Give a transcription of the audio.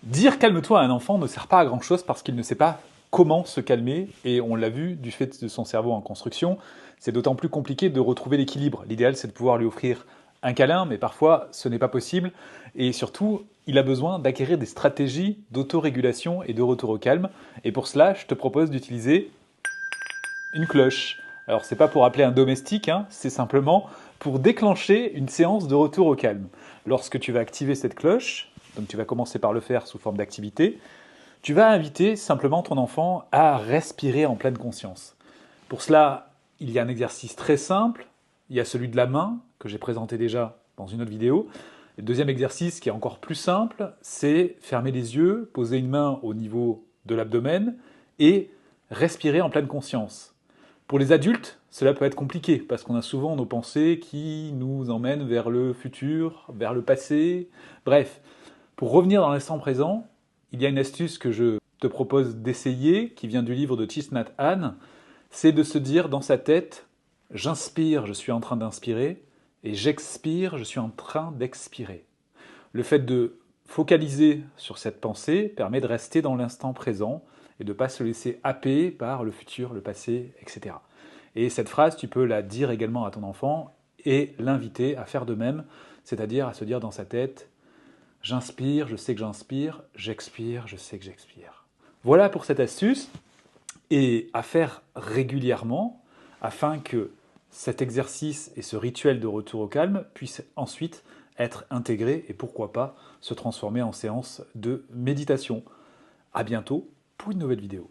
Dire calme-toi à un enfant ne sert pas à grand chose parce qu'il ne sait pas comment se calmer et on l'a vu du fait de son cerveau en construction, c'est d'autant plus compliqué de retrouver l'équilibre. L'idéal c'est de pouvoir lui offrir un câlin mais parfois ce n'est pas possible et surtout il a besoin d'acquérir des stratégies d'autorégulation et de retour au calme et pour cela je te propose d'utiliser une cloche. Alors c'est pas pour appeler un domestique, hein, c'est simplement pour déclencher une séance de retour au calme. Lorsque tu vas activer cette cloche, donc tu vas commencer par le faire sous forme d'activité, tu vas inviter simplement ton enfant à respirer en pleine conscience. Pour cela, il y a un exercice très simple, il y a celui de la main, que j'ai présenté déjà dans une autre vidéo. Le deuxième exercice, qui est encore plus simple, c'est fermer les yeux, poser une main au niveau de l'abdomen et respirer en pleine conscience. Pour les adultes, cela peut être compliqué, parce qu'on a souvent nos pensées qui nous emmènent vers le futur, vers le passé. Bref, pour revenir dans l'instant présent, il y a une astuce que je te propose d'essayer, qui vient du livre de Thich Nhat Hanh, c'est de se dire dans sa tête « J'inspire, je suis en train d'inspirer » et « J'expire, je suis en train d'expirer ». Le fait de focaliser sur cette pensée permet de rester dans l'instant présent et de ne pas se laisser happer par le futur, le passé, etc. Et cette phrase, tu peux la dire également à ton enfant et l'inviter à faire de même, c'est-à-dire à se dire dans sa tête « J'inspire, je sais que j'inspire, j'expire, je sais que j'expire ». Voilà pour cette astuce, et à faire régulièrement afin que cet exercice et ce rituel de retour au calme puissent ensuite être intégrés et pourquoi pas se transformer en séance de méditation. À bientôt pour une nouvelle vidéo.